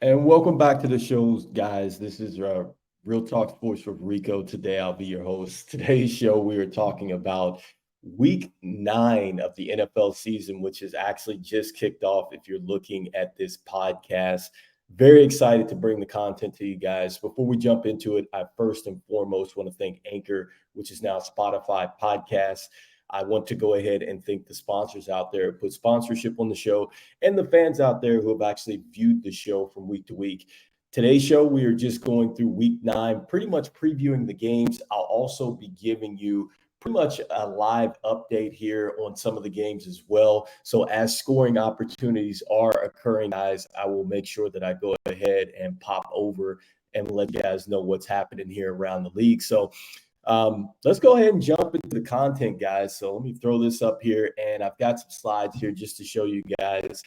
And welcome back to the show, guys. This is Real Talk Sports with Rico. Today, I'll be your host. Today's show, we are talking about week 9 of the NFL season, which has actually just kicked off if you're looking at this podcast. Very excited to bring the content to you guys. Before we jump into it, I first and foremost want to thank Anchor, which is now Spotify Podcast. I want to go ahead and thank the sponsors out there who put sponsorship on the show and the fans out there who have actually viewed the show from week to week. Today's show, we are just going through week 9, pretty much previewing the games. I'll also be giving you pretty much a live update here on some of the games as well. So as scoring opportunities are occurring, guys, I will make sure that I go ahead and pop over and let you guys know what's happening here around the league. So let's go ahead and jump into the content, guys. So let me throw this up here, and I've got some slides here just to show you guys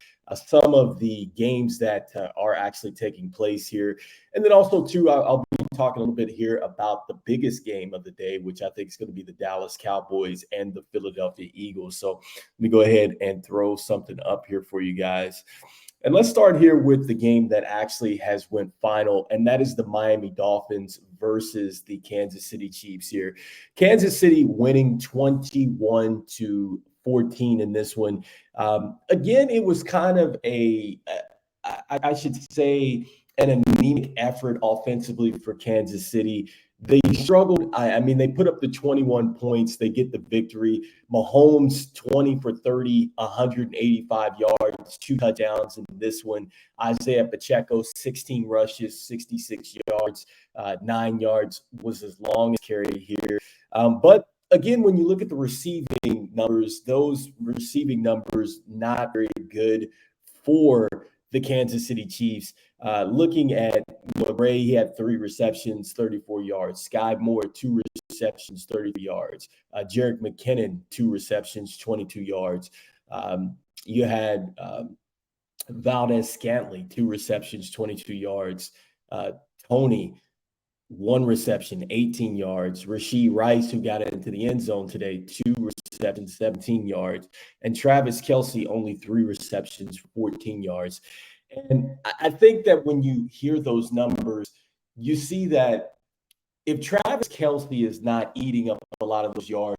some of the games that are actually taking place here. And then also, too, I'll be talking a little bit here about the biggest game of the day, which I think is going to be the Dallas Cowboys and the Philadelphia Eagles. So let me go ahead and throw something up here for you guys. And let's start here with the game that actually has went final, and that is the Miami Dolphins versus the Kansas City Chiefs here. Kansas City winning 21-14 in this one. Again, it was kind of I should say, an anemic effort offensively for Kansas City. They struggled. I mean, they put up the 21 points. They get the victory. Mahomes, 20 for 30, 185 yards, 2 touchdowns in this one. Isaiah Pacheco, 16 rushes, 66 yards, 9 yards was his longest carry here. But again, when you look at the receiving numbers, those receiving numbers not very good for the Kansas City Chiefs. Looking at Gray, he had 3 receptions, 34 yards. Sky Moore, 2 receptions, 33 yards. Jerick McKinnon, 2 receptions, 22 yards. You had Valdez Scantley, 2 receptions, 22 yards. Tony, 1 reception, 18 yards. Rashee Rice, who got into the end zone today, 2 receptions, 17 yards. And Travis Kelce, only 3 receptions, 14 yards. And I think that when you hear those numbers, you see that if Travis Kelce is not eating up a lot of those yards,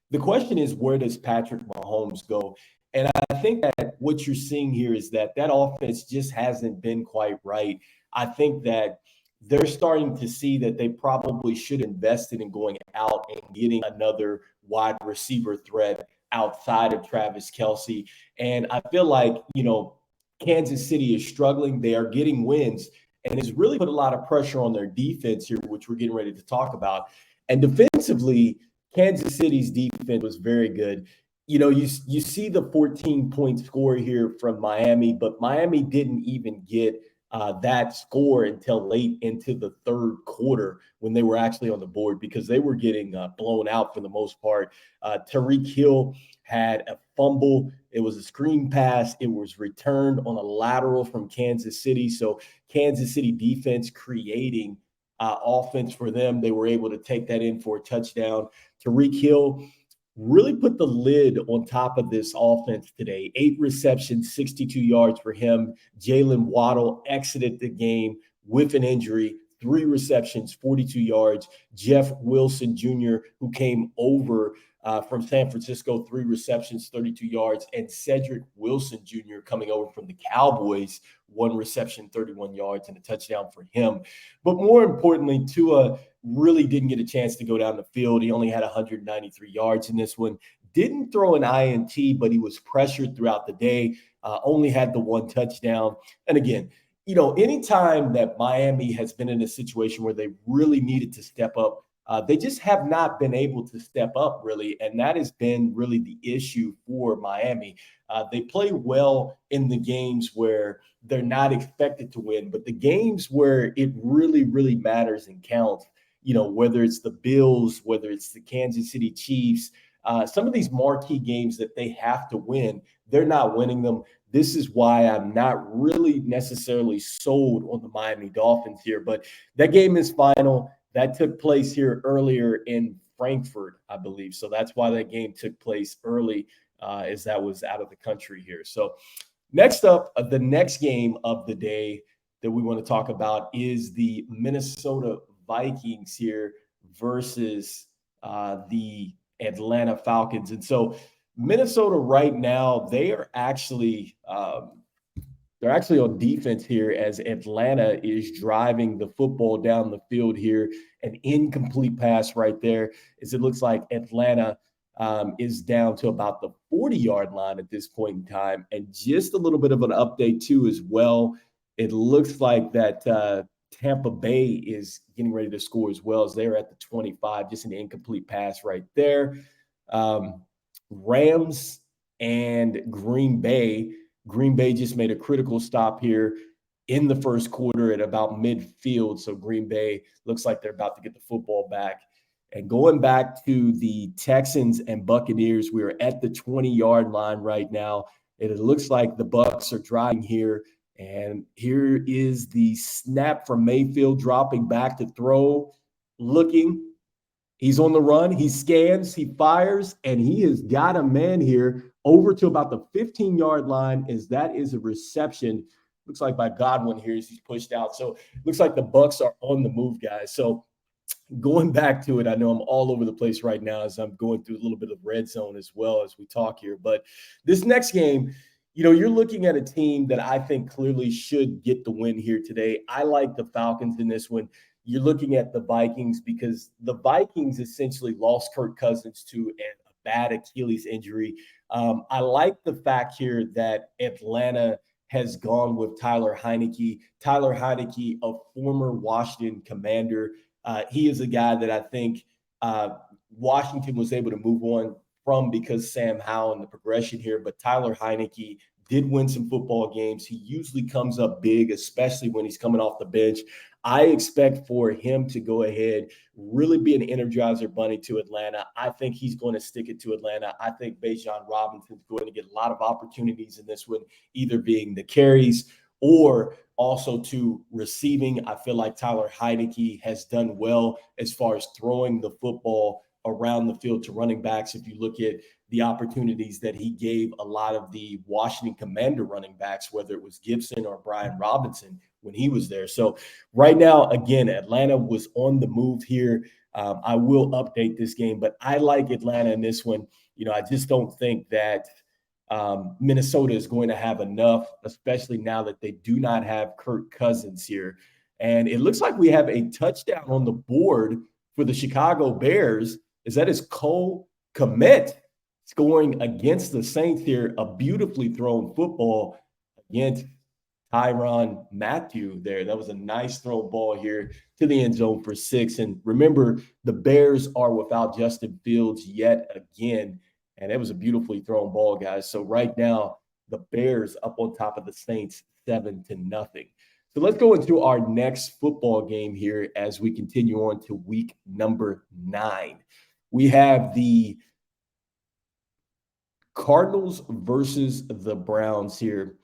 the question is, where does Patrick Mahomes go? And I think that what you're seeing here is that offense just hasn't been quite right. I think that they're starting to see that they probably should have invested in going out and getting another wide receiver threat outside of Travis Kelce. And I feel like, Kansas City is struggling. They are getting wins, and it's really put a lot of pressure on their defense here, which we're getting ready to talk about. And defensively, Kansas City's defense was very good. You see the 14-point score here from Miami, but Miami didn't even get that score until late into the third quarter when they were actually on the board because they were getting blown out for the most part. Tyreek Hill had a fumble. It was a screen pass. It was returned on a lateral from Kansas City. So Kansas City defense creating offense for them. They were able to take that in for a touchdown. Tyreek Hill really put the lid on top of this offense today. 8 receptions, 62 yards for him. Jalen Waddle exited the game with an injury. 3 receptions, 42 yards. Jeff Wilson Jr., who came over from San Francisco, 3 receptions, 32 yards. And Cedric Wilson Jr. coming over from the Cowboys, 1 reception, 31 yards, and a touchdown for him. But more importantly, Tua really didn't get a chance to go down the field. He only had 193 yards in this one. Didn't throw an INT, but he was pressured throughout the day. Only had the 1 touchdown. And again, anytime that Miami has been in a situation where they really needed to step up, they just have not been able to step up, really. And that has been really the issue for Miami. They play well in the games where they're not expected to win, but the games where it really, really matters and counts, whether it's the Bills, whether it's the Kansas City Chiefs, some of these marquee games that they have to win, they're not winning them. This is why I'm not really necessarily sold on the Miami Dolphins here. But that game is final. That took place here earlier in Frankfurt, I believe. So that's why that game took place early, as that was out of the country here. So next up, the next game of the day, that we want to talk about is the Minnesota Vikings here versus the Atlanta Falcons. And so Minnesota right now, they're actually on defense here as Atlanta is driving the football down the field here. An incomplete pass right there, as it looks like Atlanta is down to about the 40-yard line at this point in time. And just a little bit of an update, too, as well. It looks like that Tampa Bay is getting ready to score as well, as they're at the 25, just an incomplete pass right there. Rams and Green Bay. Green Bay just made a critical stop here in the first quarter at about midfield. So Green Bay looks like they're about to get the football back. And going back to the Texans and Buccaneers, we are at the 20-yard line right now. And it looks like the Bucs are driving here. And here is the snap from Mayfield, dropping back to throw, looking. He's on the run. He scans, he fires, and he has got a man here over to about the 15-yard line, as that is a reception. Looks like by Godwin here as he's pushed out. So looks like the Bucs are on the move, guys. So going back to it, I know I'm all over the place right now as I'm going through a little bit of red zone as well as we talk here. But this next game, you're looking at a team that I think clearly should get the win here today. I like the Falcons in this one. You're looking at the Vikings because the Vikings essentially lost Kirk Cousins to a bad Achilles injury. I like the fact here that Atlanta has gone with Tyler Heinicke. Tyler Heinicke, a former Washington Commander. He is a guy that I think Washington was able to move on from because Sam Howell and the progression here. But Tyler Heinicke did win some football games. He usually comes up big, especially when he's coming off the bench. I expect for him to go ahead, really be an energizer bunny to Atlanta. I think he's going to stick it to Atlanta. I think Bijan Robinson's going to get a lot of opportunities in this one, either being the carries or also to receiving. I feel like Tyler Heinicke has done well as far as throwing the football around the field to running backs. If you look at the opportunities that he gave a lot of the Washington Commander running backs, whether it was Gibson or Brian Robinson when he was there. So right now, again, Atlanta was on the move here. I will update this game, but I like Atlanta in this one. I just don't think that Minnesota is going to have enough, especially now that they do not have Kirk Cousins here. And it looks like we have a touchdown on the board for the Chicago Bears. That is Cole Kmet scoring against the Saints here. A beautifully thrown football against Tyrann Mathieu there. That was a nice throw ball here to the end zone for 6. And remember, the Bears are without Justin Fields yet again. And it was a beautifully thrown ball, guys. So right now, the Bears up on top of the Saints 7-0. So let's go into our next football game here as we continue on to week number 9. We have the Cardinals versus the Browns here.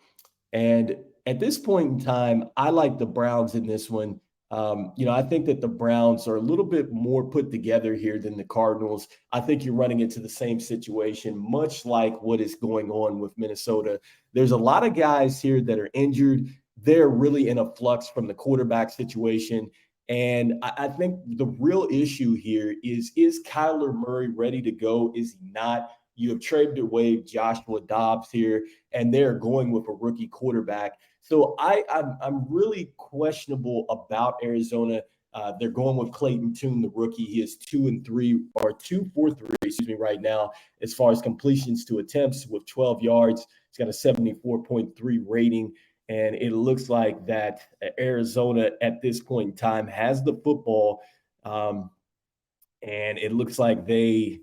And at this point in time, I like the Browns in this one. I think that the Browns are a little bit more put together here than the Cardinals. I think you're running into the same situation, much like what is going on with Minnesota. There's a lot of guys here that are injured. They're really in a flux from the quarterback situation. And I think the real issue here is Kyler Murray ready to go? Is he not? You have traded away Joshua Dobbs here, and they're going with a rookie quarterback. So I'm really questionable about Arizona. They're going with Clayton Tune, the rookie. He is 2 for 3, right now, as far as completions to attempts with 12 yards. He's got a 74.3 rating. And it looks like that Arizona at this point in time has the football. And it looks like they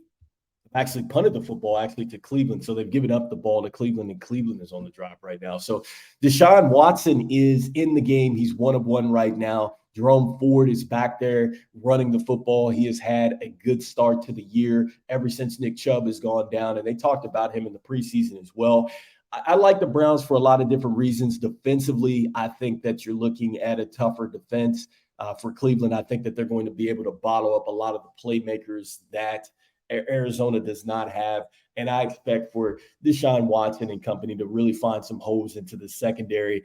actually punted the football to Cleveland. So they've given up the ball to Cleveland, and Cleveland is on the drive right now. So Deshaun Watson is in the game. He's 1 of 1 right now. Jerome Ford is back there running the football. He has had a good start to the year ever since Nick Chubb has gone down. And they talked about him in the preseason as well. I like the Browns for a lot of different reasons. Defensively, I think that you're looking at a tougher defense for Cleveland. I think that they're going to be able to bottle up a lot of the playmakers that Arizona does not have. And I expect for Deshaun Watson and company to really find some holes into the secondary.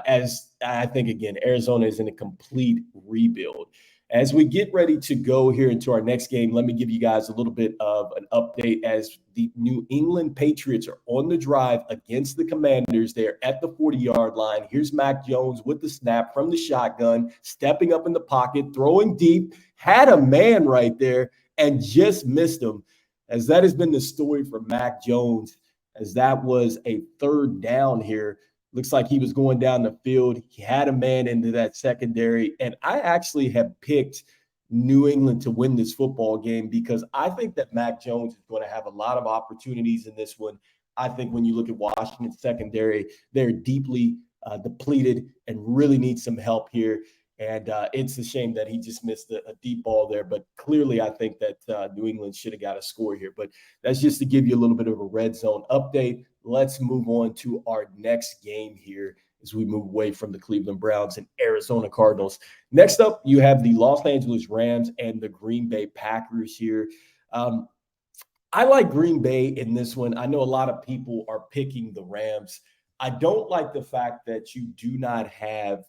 As I think, again, Arizona is in a complete rebuild. As we get ready to go here into our next game, let me give you guys a little bit of an update as the New England Patriots are on the drive against the Commanders. They're at the 40-yard line. Here's Mac Jones with the snap from the shotgun, stepping up in the pocket, throwing deep, had a man right there, and just missed him. As that has been the story for Mac Jones, as that was a third down here. Looks like he was going down the field. He had a man into that secondary. And I actually have picked New England to win this football game because I think that Mac Jones is going to have a lot of opportunities in this one. I think when you look at Washington's secondary, they're deeply depleted and really need some help here. And it's a shame that he just missed a deep ball there. But clearly, I think that New England should have got a score here. But that's just to give you a little bit of a red zone update. Let's move on to our next game here as we move away from the Cleveland Browns and Arizona Cardinals. Next up, you have the Los Angeles Rams and the Green Bay Packers here. I like Green Bay in this one. I know a lot of people are picking the Rams. I don't like the fact that you do not have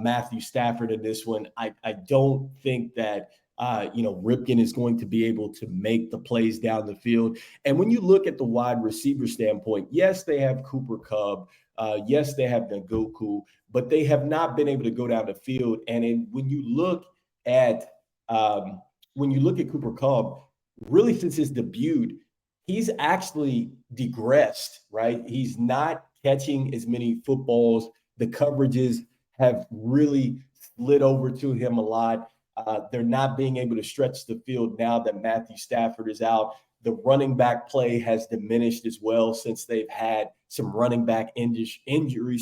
Matthew Stafford in this one. I don't think that Ripken is going to be able to make the plays down the field. And when you look at the wide receiver standpoint, yes, they have Cooper Kupp. Yes, they have Njoku, but they have not been able to go down the field. And when you look at Cooper Kupp, really since his debut, he's actually digressed, right? He's not catching as many footballs. The coverages have really slid over to him a lot. They're not being able to stretch the field now that Matthew Stafford is out. The running back play has diminished as well since they've had some running back injury,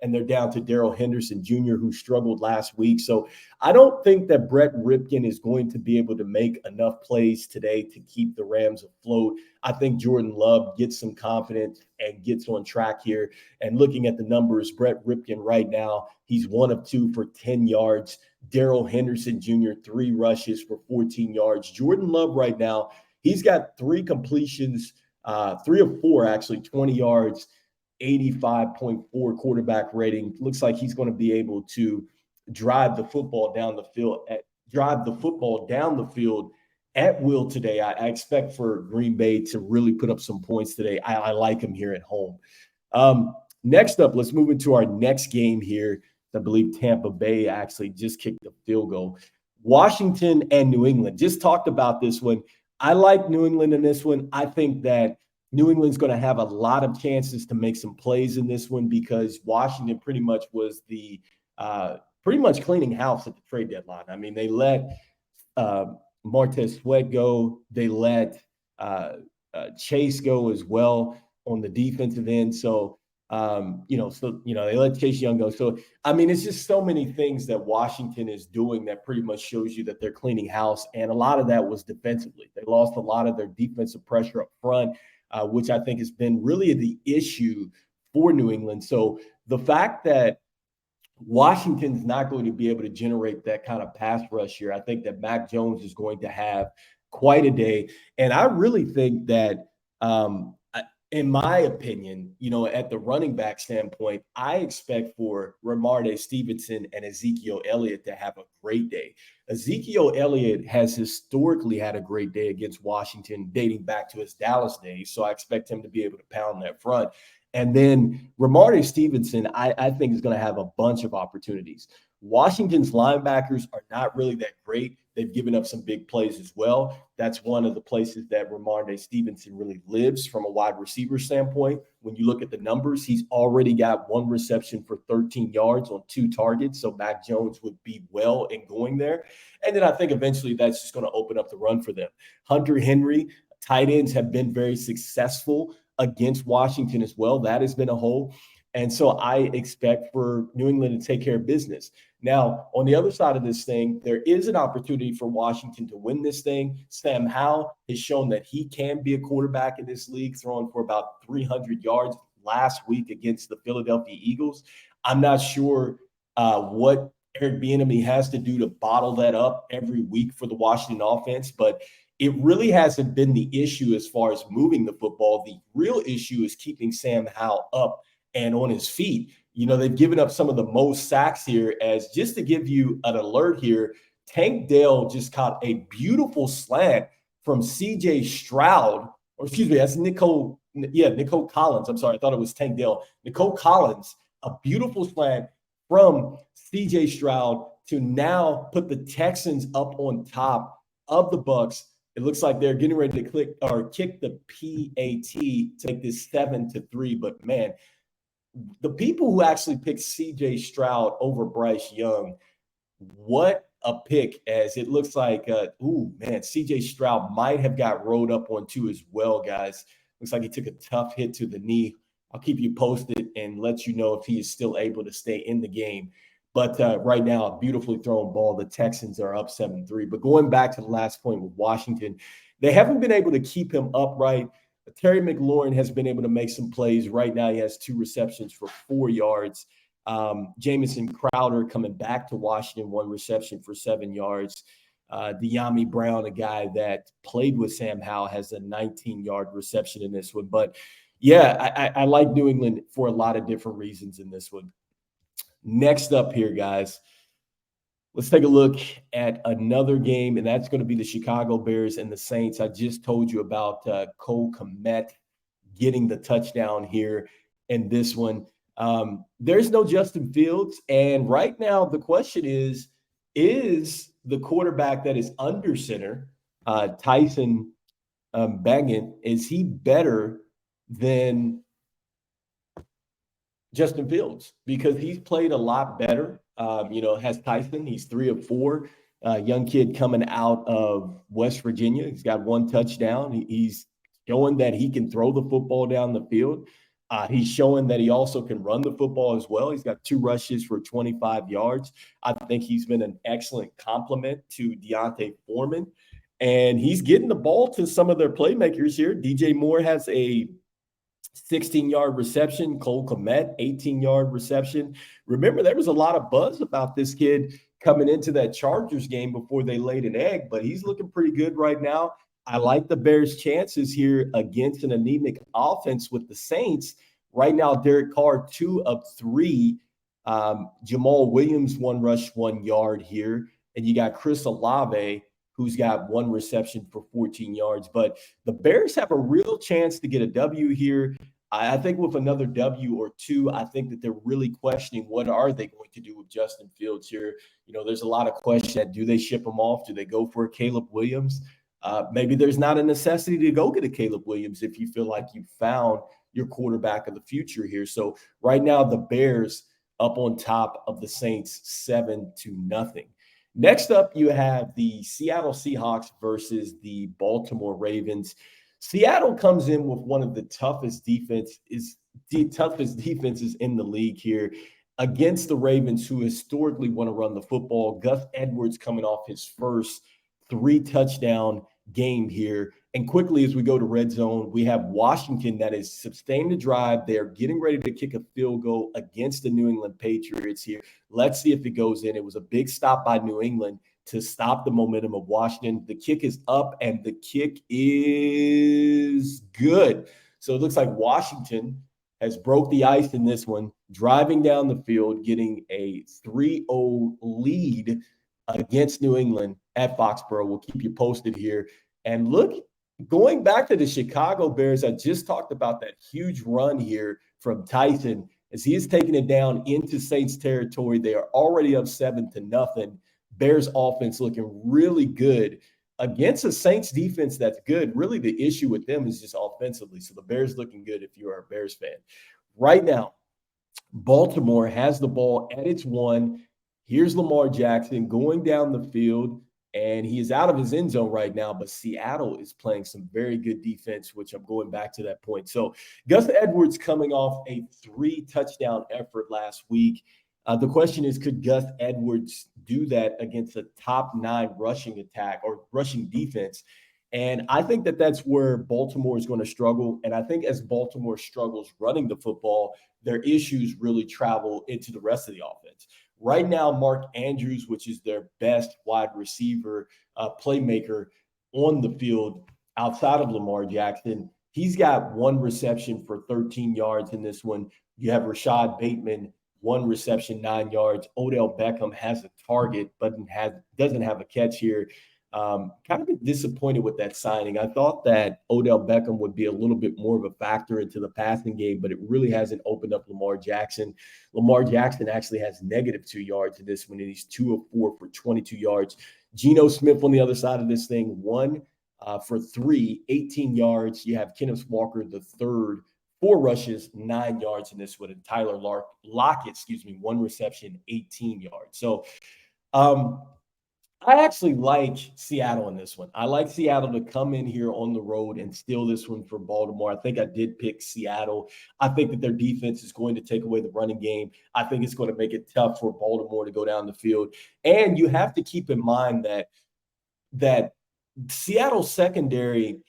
and they're down to Darrell Henderson Jr., who struggled last week. So I don't think that Brett Ripken is going to be able to make enough plays today to keep the Rams afloat. I think Jordan Love gets some confidence and gets on track here. And looking at the numbers, Brett Ripken right now, he's 1 of 2 for 10 yards. Darrell Henderson Jr., 3 rushes for 14 yards. Jordan Love right now, he's got 3 completions, 3 of 4, actually, 20 yards, 85.4 quarterback rating. Looks like he's going to be able to drive the football down the field at will today. I expect for Green Bay to really put up some points today. I like him here at home. Next up, let's move into our next game here. I believe Tampa Bay actually just kicked the field goal. Washington and New England. Just talked about this one. I like New England in this one. I think that New England's going to have a lot of chances to make some plays in this one because Washington pretty much was the cleaning house at the trade deadline. I mean, they let Martez Sweat go. They let Chase go as well on the defensive end. So, they let Chase Young go. So, I mean, it's just so many things that Washington is doing that pretty much shows you that they're cleaning house. And a lot of that was defensively. They lost a lot of their defensive pressure up front, which I think has been really the issue for New England. So the fact that Washington's not going to be able to generate that kind of pass rush here, I think that Mac Jones is going to have quite a day. And I really think that in my opinion, at the running back standpoint, I expect for Ramondre Stevenson and Ezekiel Elliott to have a great day. Ezekiel Elliott has historically had a great day against Washington dating back to his Dallas days. So I expect him to be able to pound that front. And then Ramondre Stevenson, I think, is going to have a bunch of opportunities. Washington's linebackers are not really that great. They've given up some big plays as well. That's one of the places that Ramondre Stevenson really lives from a wide receiver standpoint. When you look at the numbers, he's already got 1 reception for 13 yards on 2 targets. So Mac Jones would be well in going there. And then I think eventually that's just going to open up the run for them. Hunter Henry, tight ends have been very successful against Washington as well. That has been a hole. And so I expect for New England to take care of business. Now, on the other side of this thing, there is an opportunity for Washington to win this thing. Sam Howell has shown that he can be a quarterback in this league, throwing for about 300 yards last week against the Philadelphia Eagles. I'm not sure what Eric Bieniemy has to do to bottle that up every week for the Washington offense, but it really hasn't been the issue as far as moving the football. The real issue is keeping Sam Howell up and on his feet. They've given up some of the most sacks here. As just to give you an alert here, Tank Dell just caught a beautiful slant from CJ Stroud, or excuse me, that's Nicole Collins. I'm sorry, I thought it was Tank Dell. Nicole Collins, a beautiful slant from CJ Stroud to now put the Texans up on top of the Bucks. It looks like they're getting ready to kick the PAT to make this 7-3. But man, the people who actually picked CJ Stroud over Bryce Young, what a pick, as it looks like, CJ Stroud might have got rolled up on too as well, guys. Looks like he took a tough hit to the knee. I'll keep you posted and let you know if he is still able to stay in the game. But right now, a beautifully thrown ball. The Texans are up 7-3. But going back to the last point with Washington, they haven't been able to keep him upright. Terry McLaurin has been able to make some plays. Right now, he has 2 receptions for 4 yards. Jamison Crowder coming back to Washington, 1 reception for 7 yards. De'Ami Brown, a guy that played with Sam Howell, has a 19-yard reception in this one. But, yeah, I like New England for a lot of different reasons in this one. Next up here, guys, let's take a look at another game, and that's going to be the Chicago Bears and the Saints. I just told you about Cole Kmet getting the touchdown here in this one. There's no Justin Fields, and right now the question is the quarterback that is under center, Tyson Bagent, is he better than Justin Fields? Because he's played a lot better. Has Tyson. He's 3 of 4. Young kid coming out of West Virginia. He's got 1 touchdown. He's showing that he can throw the football down the field. He's showing that he also can run the football as well. He's got 2 rushes for 25 yards. I think he's been an excellent complement to Deontay Foreman. And he's getting the ball to some of their playmakers here. DJ Moore has a 16-yard reception. Cole Kmet, 18-yard reception. Remember, there was a lot of buzz about this kid coming into that Chargers game before they laid an egg, but he's looking pretty good right now. I like the Bears' chances here against an anemic offense with the Saints. Right now, Derek Carr, 2 of 3. Jamal Williams, 1 rush, 1 yard here. And you got Chris Olave, who's got 1 reception for 14 yards. But the Bears have a real chance to get a W here. I think with another W or 2, I think that they're really questioning what are they going to do with Justin Fields here. There's a lot of questions. Do they ship him off? Do they go for a Caleb Williams? Maybe there's not a necessity to go get a Caleb Williams if you feel like you found your quarterback of the future here. So right now, the Bears up on top of the Saints 7-0. Next up, you have the Seattle Seahawks versus the Baltimore Ravens. Seattle comes in with one of the toughest defenses in the league here against the Ravens, who historically want to run the football. Gus Edwards coming off his first 3-touchdown game here. And quickly, as we go to red zone, we have Washington that is sustaining the drive. They're getting ready to kick a field goal against the New England Patriots here. Let's see if it goes in. It was a big stop by New England to stop the momentum of Washington. The kick is up, and the kick is good. So it looks like Washington has broke the ice in this one, driving down the field, getting a 3-0 lead against New England at Foxborough. We'll keep you posted here. And look, going back to the Chicago Bears, I just talked about that huge run here from Tyson as he is taking it down into Saints territory. They are already up 7-0. Bears offense looking really good against a Saints defense that's good. Really, the issue with them is just offensively. So the Bears looking good if you're a Bears fan. Right now, Baltimore has the ball at its 1. Here's Lamar Jackson going down the field, and he is out of his end zone right now, but Seattle is playing some very good defense, which I'm going back to that point. So Gus Edwards coming off a 3-touchdown effort last week. The question is, could Gus Edwards do that against a top 9 rushing attack or rushing defense? And I think that that's where Baltimore is going to struggle. And I think as Baltimore struggles running the football, their issues really travel into the rest of the offense. Right now, Mark Andrews, which is their best wide receiver playmaker, on the field outside of Lamar Jackson. He's got one reception for 13 yards in this one. You have Rashad Bateman, one reception, 9 yards. Odell Beckham has a target, but doesn't have a catch here. Kind of been disappointed with that signing. I thought that Odell Beckham would be a little bit more of a factor into the passing game, but it really hasn't opened up Lamar Jackson. Lamar Jackson actually has -2 yards in this one, and he's 2 of 4 for 22 yards. Geno Smith on the other side of this thing, 1 for 3, 18 yards. You have Kenneth Walker, the third, 4 rushes, 9 yards in this one. And Tyler Lockett, 1 reception, 18 yards. So I actually like Seattle in this one. I like Seattle to come in here on the road and steal this one for Baltimore. I think I did pick Seattle. I think that their defense is going to take away the running game. I think it's going to make it tough for Baltimore to go down the field. And you have to keep in mind that Seattle secondary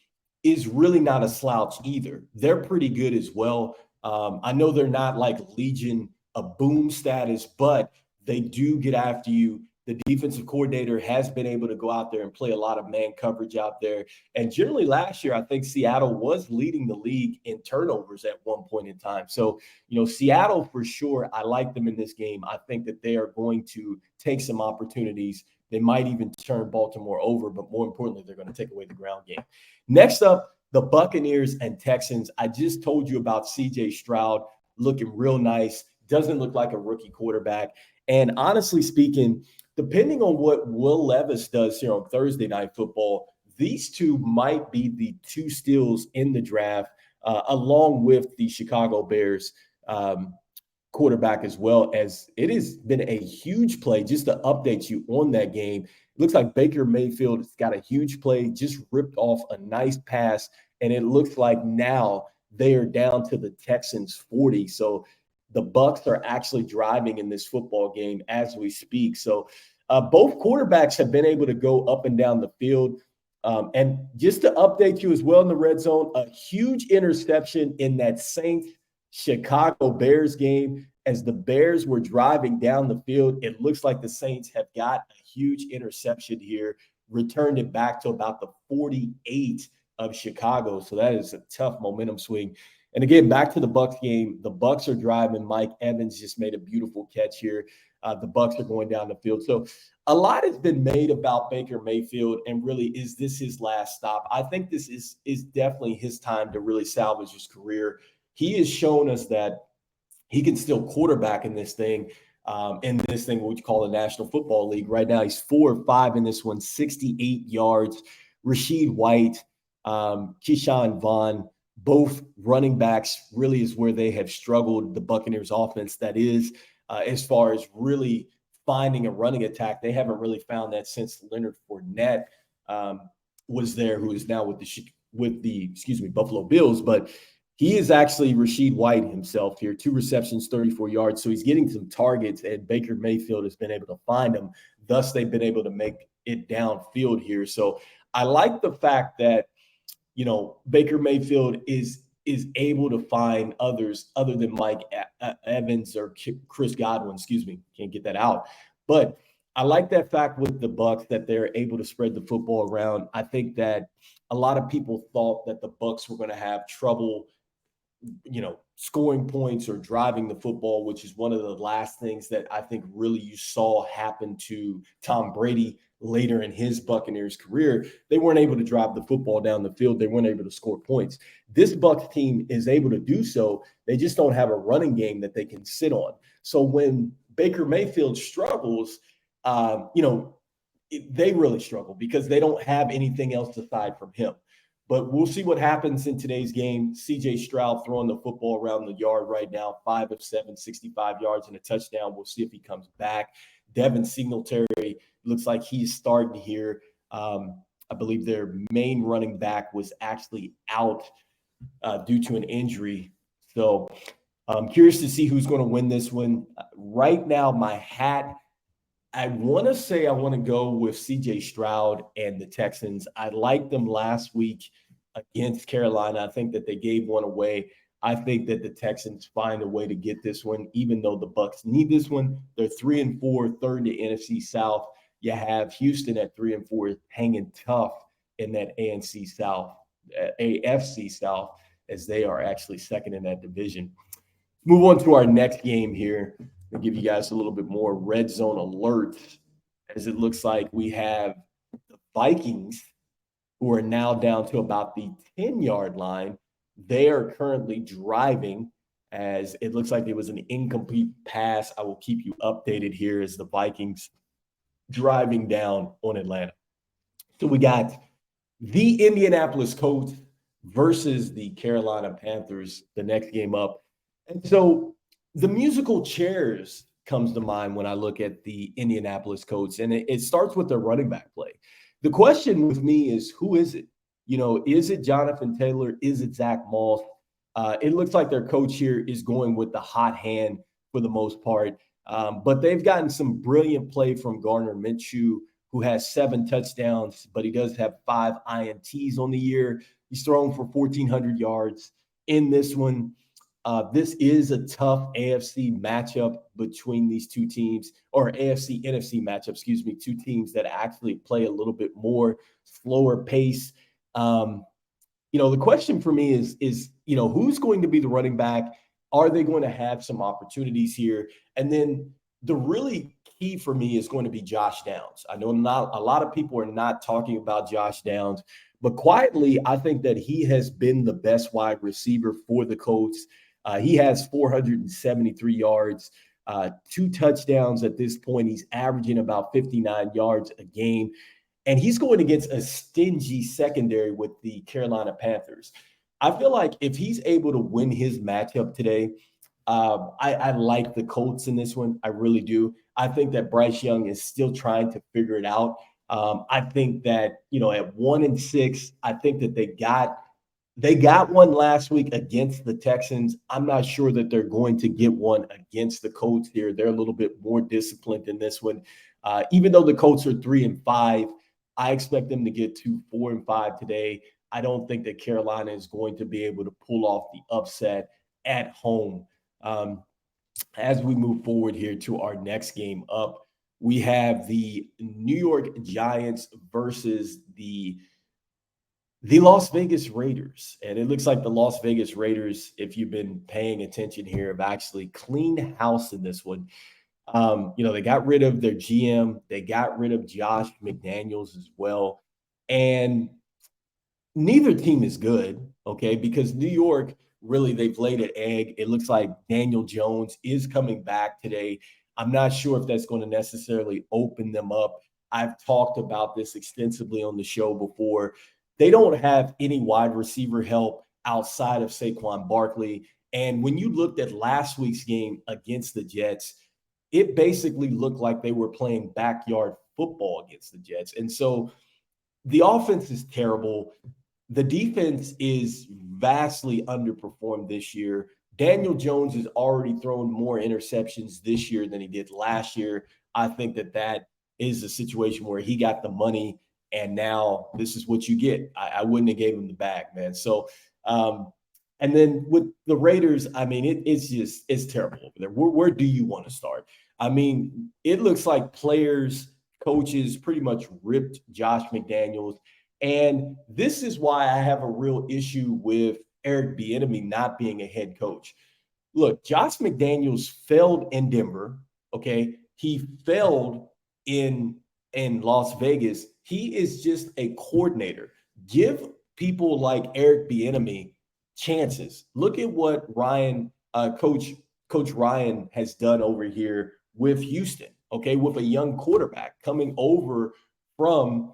is really not a slouch either. They're pretty good as well. I know they're not like Legion of Boom status, but they do get after you. The defensive coordinator has been able to go out there and play a lot of man coverage out there. And generally last year, I think Seattle was leading the league in turnovers at one point in time. So, Seattle for sure, I like them in this game. I think that they are going to take some opportunities. They might even turn Baltimore over, but more importantly, they're going to take away the ground game. Next up, the Buccaneers and Texans. I just told you about C.J. Stroud looking real nice. Doesn't look like a rookie quarterback. And honestly speaking, depending on what Will Levis does here on Thursday Night Football, these two might be the two steals in the draft, along with the Chicago Bears quarterback, as well. As it has been a huge play. Just to update you on that game, it looks like Baker Mayfield has got a huge play, just ripped off a nice pass, and it looks like now they are down to the Texans 40. So the Bucs are actually driving in this football game as we speak. So both quarterbacks have been able to go up and down the field. And just to update you as well in the red zone, a huge interception in that Saints-Chicago Bears game. As the Bears were driving down the field, it looks like the Saints have got a huge interception here, returned it back to about the 48 of Chicago. So that is a tough momentum swing. And again, back to the Bucs game. The Bucs are driving. Mike Evans just made a beautiful catch here. The Bucs are going down the field. So a lot has been made about Baker Mayfield, and really, is this his last stop? I think this is definitely his time to really salvage his career. He has shown us that he can still quarterback in this thing, what you call the National Football League. Right now, he's 4 of 5 in this one, 68 yards. Rashid White, Keyshawn Vaughn, both running backs really is where they have struggled. The Buccaneers offense, that is, as far as really finding a running attack, they haven't really found that since Leonard Fournette was there, who is now with the Buffalo Bills. But he is actually Rashid White himself here, 2 receptions, 34 yards. So he's getting some targets, and Baker Mayfield has been able to find them. Thus, they've been able to make it downfield here. So I like the fact that Baker Mayfield is able to find others other than Mike Evans or Chris Godwin. Can't get that out. But I like that fact with the Bucs that they're able to spread the football around. I think that a lot of people thought that the Bucs were going to have trouble, scoring points or driving the football, which is one of the last things that I think really you saw happen to Tom Brady later in his Buccaneers career. They weren't able to drive the football down the field. They weren't able to score points. This Bucs team is able to do so. They just don't have a running game that they can sit on. So when Baker Mayfield struggles, they really struggle because they don't have anything else aside from him. But we'll see what happens in today's game. C.J. Stroud throwing the football around the yard right now, 5 of 7, 65 yards and a touchdown. We'll see if he comes back. Devin Singletary looks like he's starting here. I believe their main running back was actually out due to an injury. So I'm curious to see who's going to win this one. Right now, I want to go with C.J. Stroud and the Texans. I liked them last week against Carolina. I think that they gave one away. I think that the Texans find a way to get this one, even though the Bucs need this one. They're 3-4, third in the NFC South. You have Houston at 3-4, hanging tough in that AFC South, as they are actually second in that division. Move on to our next game here. I'll give you guys a little bit more red zone alerts, as it looks like we have the Vikings, who are now down to about the 10-yard line. They are currently driving, as it looks like it was an incomplete pass. I will keep you updated here as the Vikings driving down on Atlanta. So we got the Indianapolis Colts versus the Carolina Panthers, the next game up. And so the musical chairs comes to mind when I look at the Indianapolis Colts, and it starts with their running back play. The question with me is, who is it? Is it Jonathan Taylor? Is it Zach Moss? It looks like their coach here is going with the hot hand for the most part. But they've gotten some brilliant play from Gardner Minshew, who has 7 touchdowns, but he does have 5 INTs on the year. He's thrown for 1,400 yards in this one. This is a tough AFC matchup between these two teams, or AFC NFC matchup, excuse me, two teams that actually play a little bit more slower pace. The question for me is who's going to be the running back? Are they going to have some opportunities here? And then the really key for me is going to be Josh Downs. I know not a lot of people are not talking about Josh Downs, but quietly, I think that he has been the best wide receiver for the Colts. He has 473 yards, 2 touchdowns at this point. He's averaging about 59 yards a game. And he's going against a stingy secondary with the Carolina Panthers. I feel like if he's able to win his matchup today, I like the Colts in this one. I really do. I think that Bryce Young is still trying to figure it out. I think that, at 1-6, I think that they got one last week against the Texans. I'm not sure that they're going to get one against the Colts here. They're a little bit more disciplined in this one. Even though the Colts are 3-5, I expect them to get to 4-5 today. I don't think that Carolina is going to be able to pull off the upset at home. As we move forward here to our next game up, we have the New York Giants versus the Las Vegas Raiders. And it looks like the Las Vegas Raiders, if you've been paying attention here, have actually cleaned house in this one. They got rid of their GM. They got rid of Josh McDaniels as well. And neither team is good, okay, because New York, really, they've laid an egg. It looks like Daniel Jones is coming back today. I'm not sure if that's going to necessarily open them up. I've talked about this extensively on the show before. They don't have any wide receiver help outside of Saquon Barkley. And when you looked at last week's game against the Jets, it basically looked like they were playing backyard football against the Jets. And so the offense is terrible. The defense is vastly underperformed this year. Daniel Jones has already thrown more interceptions this year than he did last year. I think that is a situation where he got the money, and now this is what you get. I wouldn't have gave him the bag, man. So, and then with the Raiders, I mean, it's terrible over there. Where do you want to start? I mean, it looks like players, coaches pretty much ripped Josh McDaniels. And this is why I have a real issue with Eric Bieniemy not being a head coach. Look, Josh McDaniels failed in Denver, okay? He failed in Las Vegas. He is just a coordinator. Give people like Eric Bieniemy chances. Look at what Coach Ryan has done over here with Houston, okay, with a young quarterback coming over from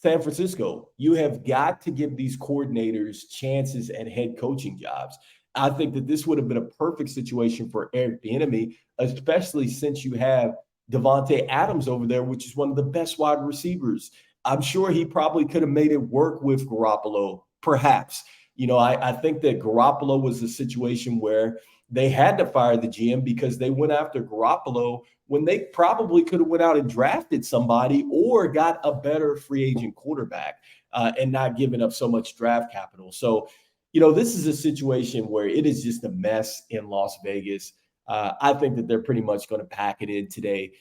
San Francisco. You have got to give these coordinators chances at head coaching jobs. I think that this would have been a perfect situation for Eric Bieniemy, especially since you have Devontae Adams over there, which is one of the best wide receivers. I'm sure he probably could have made it work with Garoppolo, perhaps. I think that Garoppolo was a situation where they had to fire the GM because they went after Garoppolo when they probably could have went out and drafted somebody or got a better free agent quarterback and not given up so much draft capital. So, this is a situation where it is just a mess in Las Vegas. I think that they're pretty much going to pack it in today.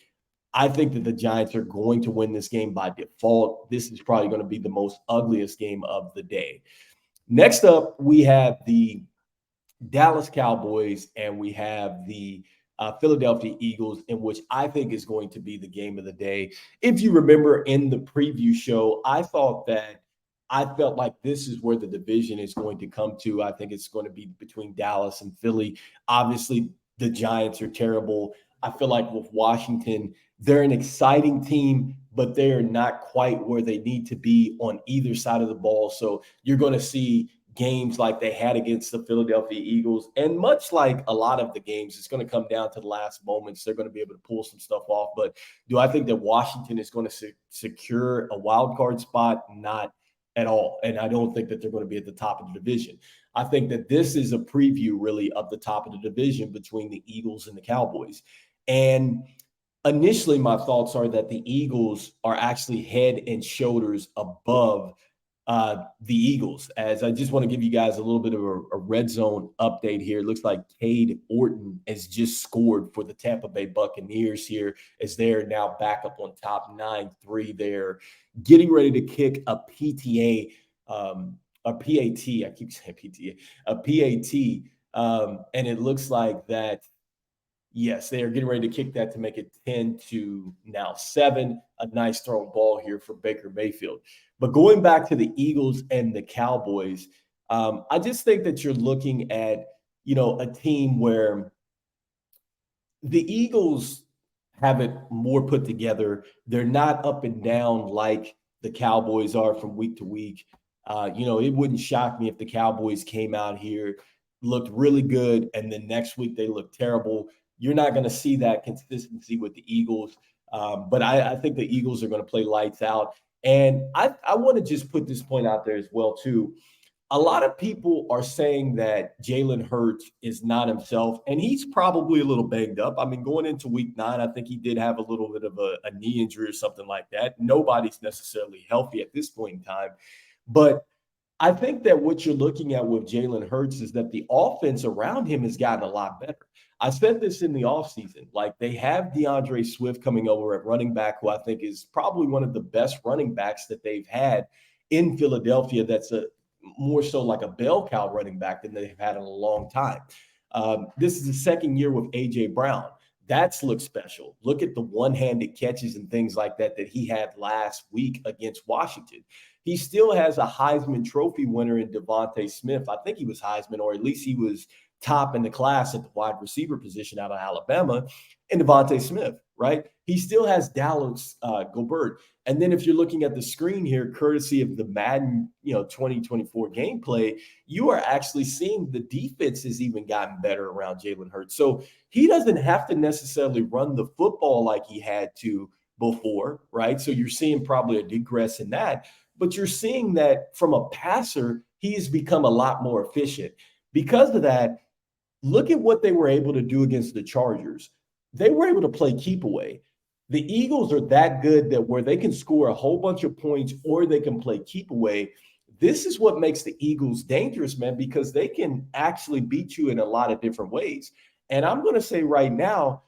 I think that the Giants are going to win this game by default. This is probably going to be the most ugliest game of the day. Next up, we have the Dallas Cowboys and we have the Philadelphia Eagles, in which I think is going to be the game of the day. If you remember in the preview show, I felt like this is where the division is going to come to. I think it's going to be between Dallas and Philly. Obviously, the Giants are terrible. I feel like with Washington, they're an exciting team, but they are not quite where they need to be on either side of the ball. So you're going to see games like they had against the Philadelphia Eagles. And much like a lot of the games, it's going to come down to the last moments. They're going to be able to pull some stuff off. But do I think that Washington is going to secure a wild card spot? Not at all. And I don't think that they're going to be at the top of the division. I think that this is a preview really of the top of the division between the Eagles and the Cowboys. And initially, my thoughts are that the Eagles are actually head and shoulders above the Eagles. As I just want to give you guys a little bit of a red zone update here. It looks like Cade Orton has just scored for the Tampa Bay Buccaneers here as they're now back up on top 9-3. They're getting ready to kick a PTA, a PAT. I keep saying PTA, a PAT. And it looks like that. Yes, they are getting ready to kick that to make it 10-7. A nice thrown ball here for Baker Mayfield. But going back to the Eagles and the Cowboys, I just think that you're looking at, a team where the Eagles have it more put together. They're not up and down like the Cowboys are from week to week. It wouldn't shock me if the Cowboys came out here, looked really good, and then next week they look terrible. You're not going to see that consistency with the Eagles. But I think the Eagles are going to play lights out. And I want to just put this point out there as well, too. A lot of people are saying that Jalen Hurts is not himself, and he's probably a little banged up. I mean, going into week 9, I think he did have a little bit of a knee injury or something like that. Nobody's necessarily healthy at this point in time. But I think that what you're looking at with Jalen Hurts is that the offense around him has gotten a lot better. I said this in the offseason. Like, they have DeAndre Swift coming over at running back, who I think is probably one of the best running backs that they've had in Philadelphia. That's more so like a bell cow running back than they've had in a long time. This is the second year with A.J. Brown. That's looked special. Look at the one-handed catches and things like that he had last week against Washington. He still has a Heisman Trophy winner in Devontae Smith. I think he was Heisman, or at least he was top in the class at the wide receiver position out of Alabama, and Devontae Smith, right? He still has Dallas Gobert. And then if you're looking at the screen here, courtesy of the Madden, 2024 gameplay, you are actually seeing the defense has even gotten better around Jalen Hurts. So he doesn't have to necessarily run the football like he had to before, right? So you're seeing probably a digress in that, but you're seeing that from a passer, he's become a lot more efficient. Because of that, look at what they were able to do against the Chargers. They were able to play keep away. The Eagles are that good that where they can score a whole bunch of points or they can play keep away. This is what makes the Eagles dangerous, man, because they can actually beat you in a lot of different ways. And I'm going to say right now,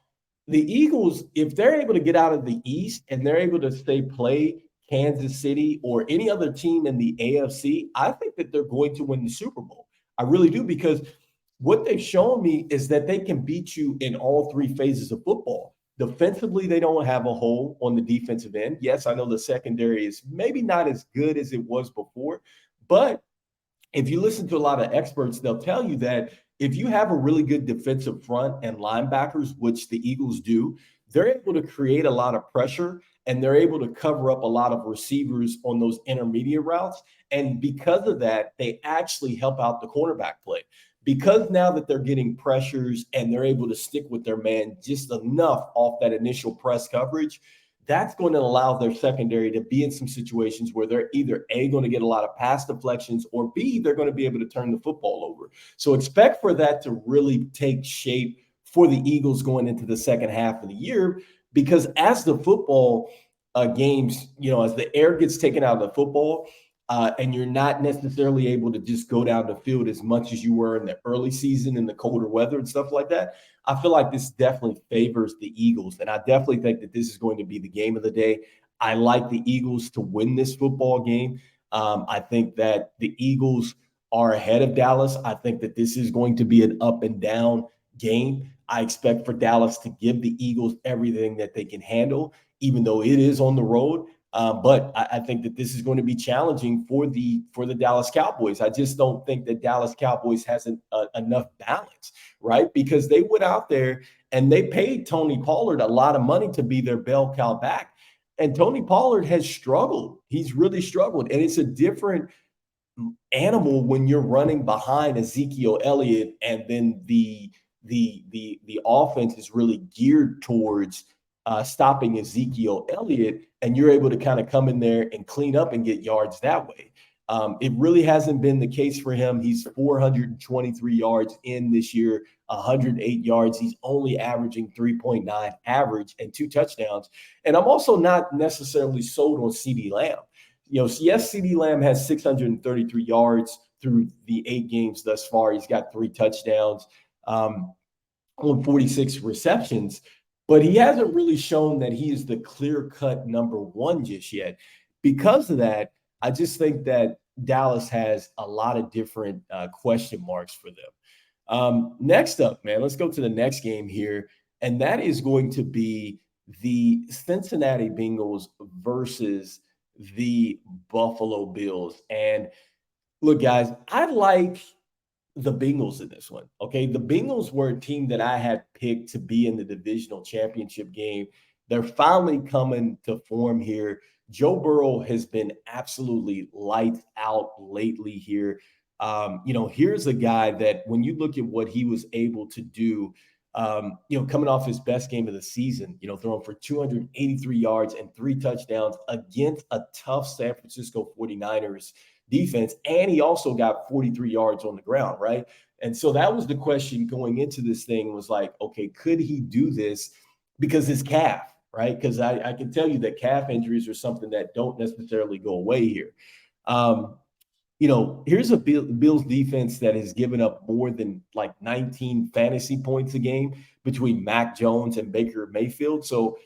the Eagles, if they're able to get out of the East and they're able to play Kansas City or any other team in the AFC, I think that they're going to win the Super Bowl. I really do, because what they've shown me is that they can beat you in all three phases of football. Defensively, they don't have a hole on the defensive end. Yes, I know the secondary is maybe not as good as it was before, but if you listen to a lot of experts, they'll tell you that if you have a really good defensive front and linebackers, which the Eagles do, they're able to create a lot of pressure and they're able to cover up a lot of receivers on those intermediate routes. And because of that, they actually help out the cornerback play. Because now that they're getting pressures and they're able to stick with their man just enough off that initial press coverage, that's going to allow their secondary to be in some situations where they're either A, going to get a lot of pass deflections, or B, they're going to be able to turn the football over. So expect for that to really take shape for the Eagles going into the second half of the year, because as the football games, as the air gets taken out of the football, and you're not necessarily able to just go down the field as much as you were in the early season in the colder weather and stuff like that, I feel like this definitely favors the Eagles. And I definitely think that this is going to be the game of the day. I like the Eagles to win this football game. I think that the Eagles are ahead of Dallas. I think that this is going to be an up and down game. I expect for Dallas to give the Eagles everything that they can handle, even though it is on the road. But I think that this is going to be challenging for the Dallas Cowboys. I just don't think that Dallas Cowboys has enough balance, right? Because they went out there and they paid Tony Pollard a lot of money to be their bell cow back. And Tony Pollard has struggled. He's really struggled. And it's a different animal when you're running behind Ezekiel Elliott, and then the offense is really geared towards stopping Ezekiel Elliott, and you're able to kind of come in there and clean up and get yards that way. It really hasn't been the case for him. He's 423 yards in this year, 108 yards. He's only averaging 3.9 average and 2 touchdowns. And I'm also not necessarily sold on CeeDee Lamb. Yes, CeeDee Lamb has 633 yards through the 8 games thus far. He's got 3 touchdowns on 46 receptions, but he hasn't really shown that he is the clear-cut number one just yet. Because of that, I just think that Dallas has a lot of different question marks for them. Next up, man, let's go to the next game here, and that is going to be the Cincinnati Bengals versus the Buffalo Bills. And look, guys, I like the Bengals in this one. Okay. The Bengals were a team that I had picked to be in the divisional championship game. They're finally coming to form here. Joe Burrow has been absolutely lights out lately here. Here's a guy that when you look at what he was able to do, coming off his best game of the season, throwing for 283 yards and 3 touchdowns against a tough San Francisco 49ers defense. And he also got 43 yards on the ground, right? And so that was the question going into this thing, was like, okay, could he do this? Because his calf, right? Because I can tell you that calf injuries are something that don't necessarily go away here. Here's a Bills defense that has given up more than like 19 fantasy points a game between Mac Jones and Baker Mayfield. So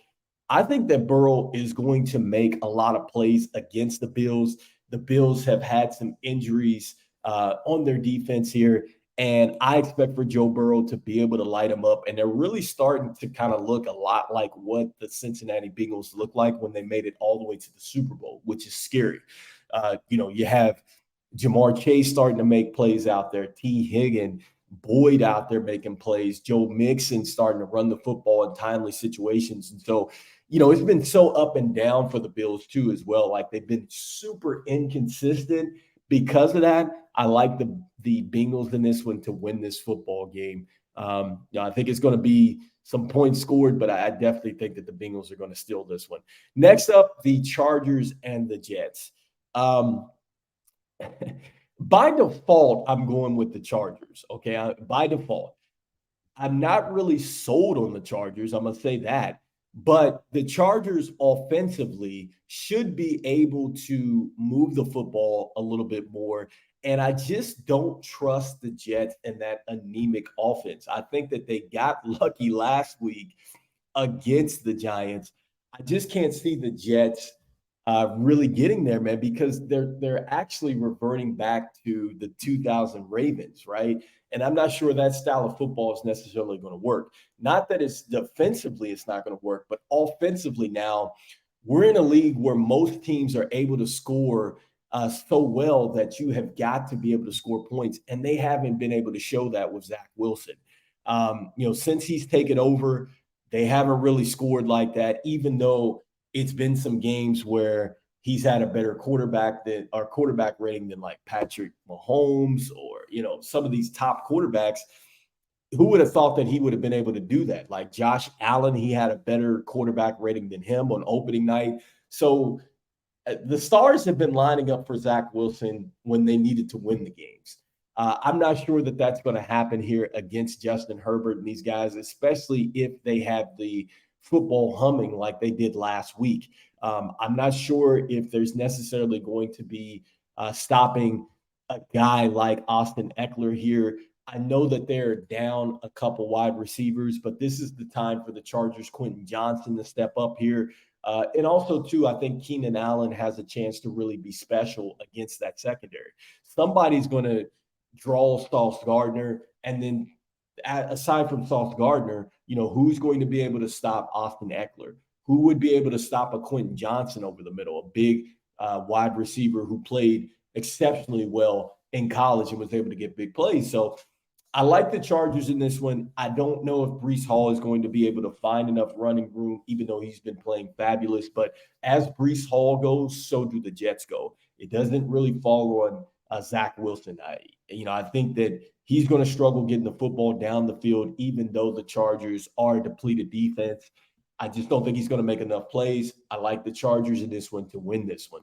I think that Burrow is going to make a lot of plays against the Bills. The Bills have had some injuries on their defense here, and I expect for Joe Burrow to be able to light them up. And they're really starting to kind of look a lot like what the Cincinnati Bengals look like when they made it all the way to the Super Bowl, which is scary. You have Jamar Chase starting to make plays out there, T. Higgins, Boyd out there making plays, Joe Mixon starting to run the football in timely situations. And so, it's been so up and down for the Bills too as well. Like, they've been super inconsistent. Because of that, I like the Bengals in this one to win this football game. I think it's going to be some points scored, but I definitely think that the Bengals are going to steal this one. Next up, the Chargers and the Jets. By default, I'm going with the Chargers. Okay. By default, I'm not really sold on the Chargers. I'm going to say that. But the Chargers offensively should be able to move the football a little bit more. And I just don't trust the Jets and that anemic offense. I think that they got lucky last week against the Giants. I just can't see the Jets really getting there, man, because they're actually reverting back to the 2000 Ravens, right? And I'm not sure that style of football is necessarily going to work. Not that it's defensively it's not going to work, but offensively now we're in a league where most teams are able to score so well that you have got to be able to score points, and they haven't been able to show that with Zach Wilson. Since he's taken over, they haven't really scored like that, even though it's been some games where he's had a better quarterback rating than like Patrick Mahomes or, some of these top quarterbacks. Who would have thought that he would have been able to do that? Like Josh Allen, he had a better quarterback rating than him on opening night. So the stars have been lining up for Zach Wilson when they needed to win the games. I'm not sure that that's going to happen here against Justin Herbert and these guys, especially if they have the football humming like they did last week. I'm not sure if there's necessarily going to be stopping a guy like Austin Eckler here. I know that they're down a couple wide receivers, but this is the time for the Chargers' Quentin Johnson to step up here. And also, too, I think Keenan Allen has a chance to really be special against that secondary. Somebody's going to draw Sauce Gardner, and then aside from Sauce Gardner, who's going to be able to stop Austin Eckler? Who would be able to stop a Quentin Johnson over the middle, a big wide receiver who played exceptionally well in college and was able to get big plays? So I like the Chargers in this one. I don't know if Breece Hall is going to be able to find enough running room, even though he's been playing fabulous. But as Breece Hall goes, so do the Jets go. It doesn't really fall on Zach Wilson. I think that he's going to struggle getting the football down the field, even though the Chargers are a depleted defense. I just don't think he's going to make enough plays. I like the Chargers in this one to win this one.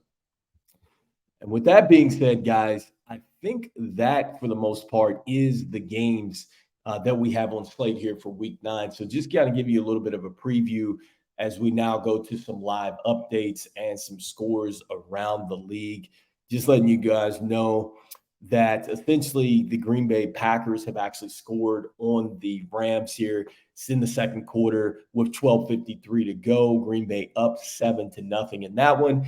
And with that being said, guys, I think that for the most part is the games that we have on slate here for week 9. So just got to give you a little bit of a preview as we now go to some live updates and some scores around the league. Just letting you guys know that essentially the Green Bay Packers have actually scored on the Rams here. It's in the second quarter with 12:53 to go. Green Bay up 7-0 in that one.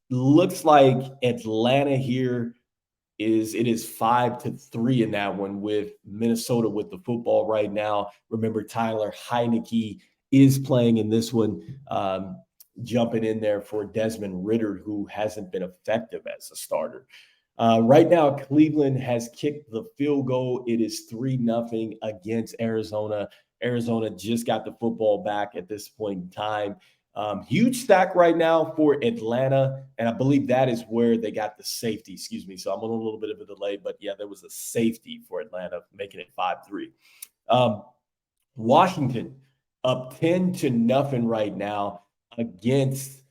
Looks like Atlanta here is 5-3 in that one, with Minnesota with the football right now. Remember, Tyler Heineke is playing in this one, jumping in there for Desmond Ridder, who hasn't been effective as a starter. Right now, Cleveland has kicked the field goal. It is 3-0 against Arizona. Arizona just got the football back at this point in time. Huge stack right now for Atlanta, and I believe that is where they got the safety. Excuse me. So I'm on a little bit of a delay, but yeah, there was a safety for Atlanta, making it 5-3. Washington up 10-0 right now against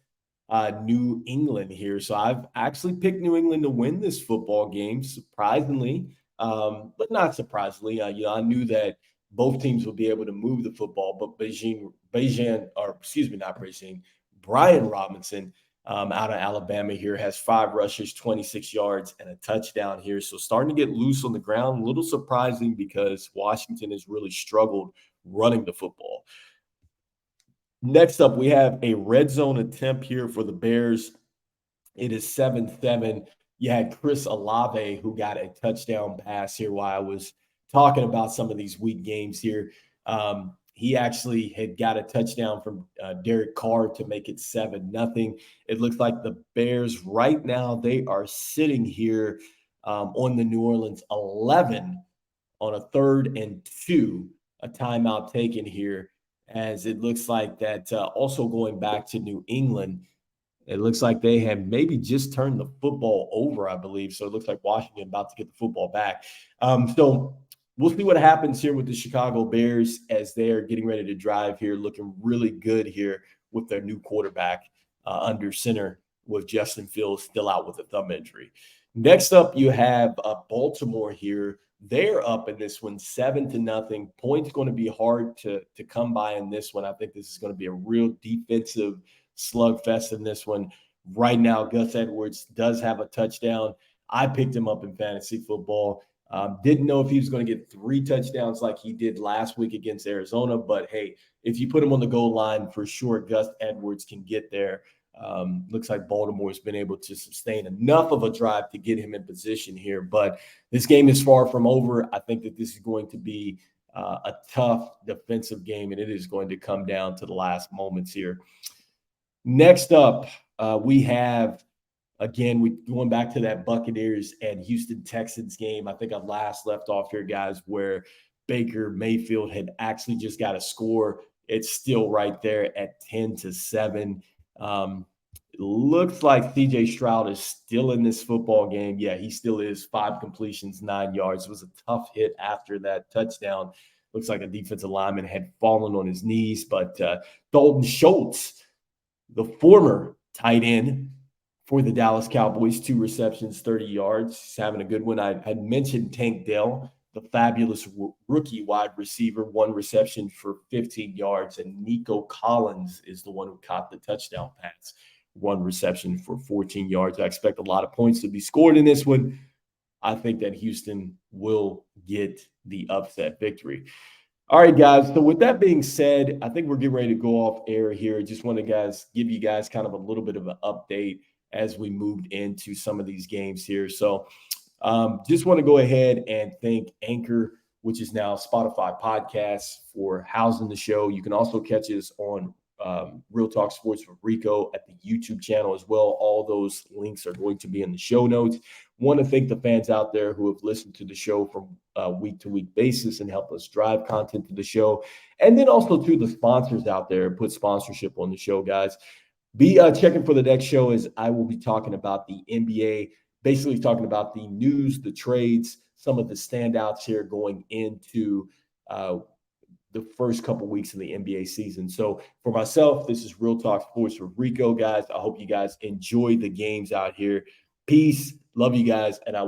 New England here. So I've actually picked New England to win this football game, surprisingly, but not surprisingly. I knew that both teams would be able to move the football, but Brian Robinson out of Alabama here has 5 rushes, 26 yards, and a touchdown here. So starting to get loose on the ground, a little surprising because Washington has really struggled running the football. Next up, we have a red zone attempt here for the Bears. It is 7-7. You had Chris Olave, who got a touchdown pass here while I was talking about some of these weak games here. He actually had got a touchdown from Derek Carr to make it 7-0. It looks like the Bears right now, they are sitting here on the New Orleans 11 on a 3rd and 2, a timeout taken here, as it looks like that also going back to New England, it looks like they have maybe just turned the football over, I believe. So it looks like Washington about to get the football back. So we'll see what happens here with the Chicago Bears as they are getting ready to drive here, looking really good here with their new quarterback under center, with Justin Fields still out with a thumb injury. Next up, you have Baltimore here. They're up in this one 7-0. Points going to be hard to come by in this one. I think this is going to be a real defensive slugfest in this one. Right now, Gus Edwards does have a touchdown. I picked him up in fantasy football. Didn't know if he was going to get 3 touchdowns like he did last week against Arizona, but hey, if you put him on the goal line, for sure Gus Edwards can get there. Looks like Baltimore's been able to sustain enough of a drive to get him in position here, but this game is far from over. I think that this is going to be a tough defensive game, and it is going to come down to the last moments here. Next up, we have, again, we going back to that Buccaneers and Houston Texans game. I think I last left off here, guys, where Baker Mayfield had actually just got a score. It's still right there at 10-7. Looks like CJ Stroud is still in this football game. Yeah, he still is. 5 completions, 9 yards. It was a tough hit after that touchdown. Looks like a defensive lineman had fallen on his knees, but Dalton Schultz, the former tight end for the Dallas Cowboys, 2 receptions, 30 yards. He's having a good one. I had mentioned Tank Dell, the fabulous rookie wide receiver, 1 reception for 15 yards. And Nico Collins is the one who caught the touchdown pass one reception for 14 yards. I expect a lot of points to be scored in this one. I think that Houston will get the upset victory. All right, guys. So with that being said, I think we're getting ready to go off air here. Just want to give you guys kind of a little bit of an update as we moved into some of these games here. So just want to go ahead and thank Anchor, which is now Spotify Podcasts, for housing the show. You can also catch us on Real Talk Sports with Rico at the YouTube channel as well. All those links are going to be in the show notes. Want to thank the fans out there who have listened to the show from week to week basis and help us drive content to the show. And then also to the sponsors out there, put sponsorship on the show, guys. Be checking for the next show, as I will be talking about the NBA, basically talking about the news, the trades, some of the standouts here going into the first couple weeks of the NBA season. So for myself, this is Real Talk Sports with Rico, guys. I hope you guys enjoy the games out here. Peace. Love you guys. And I